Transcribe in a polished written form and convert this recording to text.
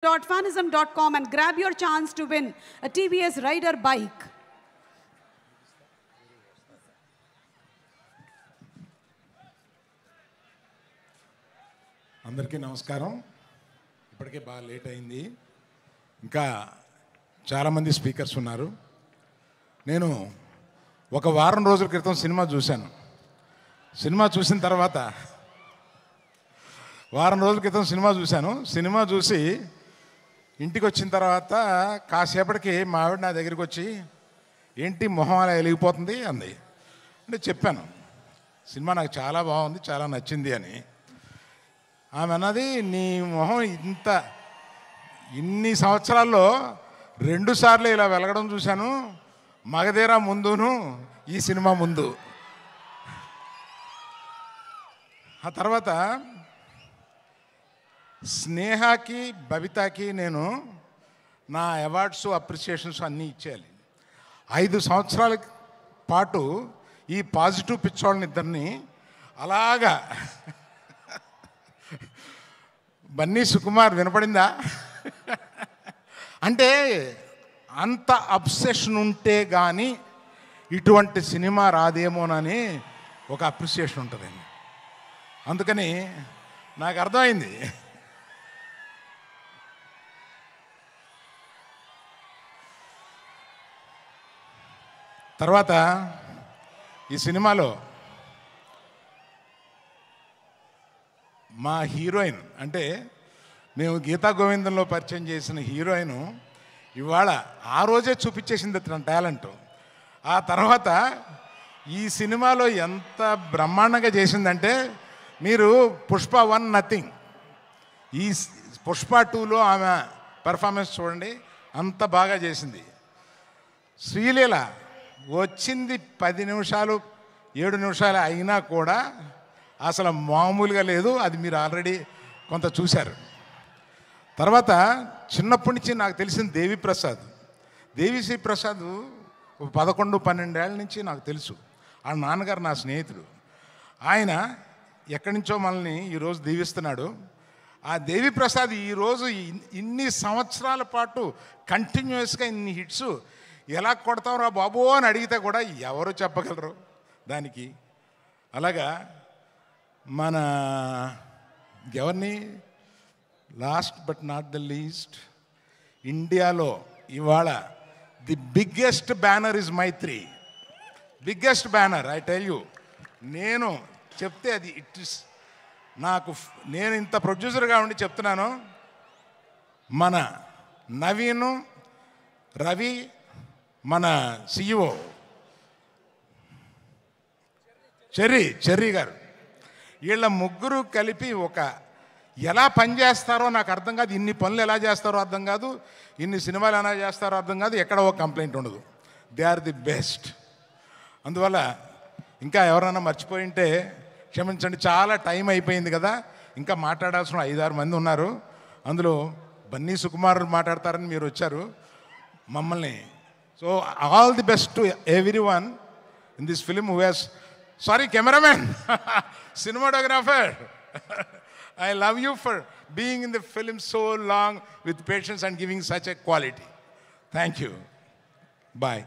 fanism.com and grab your chance to win a TVS Rider bike. అందరికీ నమస్కారం. ఇప్పటికే బాగా లేట్ అయింది. ఇంకా చాలామంది స్పీకర్స్ ఉన్నారు. నేను ఒక వారం రోజుల క్రితం సినిమా చూశాను. సినిమా చూసిన తర్వాత సినిమా చూసి ఇంటికి వచ్చిన తర్వాత కాసేపటికి మా ఆవిడ నా దగ్గరికి వచ్చి, ఏంటి మొహం అలా వెలిగిపోతుంది అంది. అంటే చెప్పాను, సినిమా నాకు చాలా బాగుంది, చాలా నచ్చింది అని. ఆమె అన్నది, నీ మొహం ఇన్ని సంవత్సరాల్లో 2 సార్లు ఇలా వెలగడం చూశాను, మగధీర ముందును ఈ సినిమా ముందు. ఆ తర్వాత స్నేహకి బబితాకి నేను నా అవార్డ్స్ అప్రిషియేషన్స్ అన్నీ ఇచ్చేయాలి. 5 సంవత్సరాల పాటు ఈ పాజిటివ్ పిచ్చోళ్ళని ఇద్దరిని అలాగా బన్నీ సుకుమార్ వినపడిందా అంటే అంత అబ్సెషన్ ఉంటే కానీ ఇటువంటి సినిమా రాదేమోనని ఒక అప్రిసియేషన్ ఉంటుందండి. అందుకని నాకు అర్థమైంది. తర్వాత ఈ సినిమాలో మా హీరోయిన్, అంటే మేము గీతా గోవిందంలో పరిచయం చేసిన హీరోయిన్ ఇవాళ ఆ రోజే చూపించేసింది తన టాలెంట్. ఆ తర్వాత ఈ సినిమాలో ఎంత బ్రహ్మాండంగా చేసిందంటే, మీరు పుష్ప 1 నథింగ్, ఈ పుష్ప 2లో ఆమె పెర్ఫార్మెన్స్ చూడండి, అంత బాగా చేసింది. శ్రీలీల వచ్చింది 10 నిమిషాలు 7 నిమిషాలు అయినా కూడా అసలు మామూలుగా లేదు. అది మీరు ఆల్రెడీ కొంత చూశారు. తర్వాత చిన్నప్పటి నుంచి నాకు తెలిసిన దేవిశ్రీ ప్రసాద్ 11-12 ఏళ్ళ నుంచి నాకు తెలుసు. ఆ నాన్నగారు నా స్నేహితుడు. ఆయన ఎక్కడి నుంచో మనల్ని ఈరోజు దీవిస్తున్నాడు. ఆ దేవిప్రసాద్ ఈరోజు ఇన్ని సంవత్సరాల పాటు కంటిన్యూస్గా ఇన్ని హిట్స్ ఎలా కొడతావురా బాబు అని అడిగితే కూడా ఎవరు చెప్పగలరు దానికి. అలాగా మన ఎవరిని, last but not the least, ఇండియాలో ఇవాళ the biggest banner is Mythri. Biggest banner, I tell you. నేను చెప్తే అది ఇట్ ఇస్ నేను ఇంత ప్రొడ్యూసర్గా ఉండి చెప్తున్నాను. మన నవీను, రవి, మన CEO చెర్రీ గారు, వీళ్ళ ముగ్గురు కలిపి ఎలా పనిచేస్తారో నాకు అర్థం కాదు. ఇన్ని పనులు ఎలా చేస్తారో అర్థం కాదు, ఇన్ని సినిమాలు ఎలా చేస్తారో అర్థం కాదు, ఎక్కడ ఒక కంప్లైంట్ ఉండదు. They are the best. అందువల్ల ఇంకా ఎవరైనా మర్చిపోయి ఉంటే క్షమించండి. చాలా టైం అయిపోయింది కదా, ఇంకా మాట్లాడాల్సిన 5-6 మంది ఉన్నారు. అందులో బన్నీ సుకుమార్ మాట్లాడతారని మీరు వచ్చారు మమ్మల్ని. So all the best to every one in this film who has, sorry cameraman, cinematographer, I love you for being in the film so long with patience and giving such a quality. Thank you. Bye.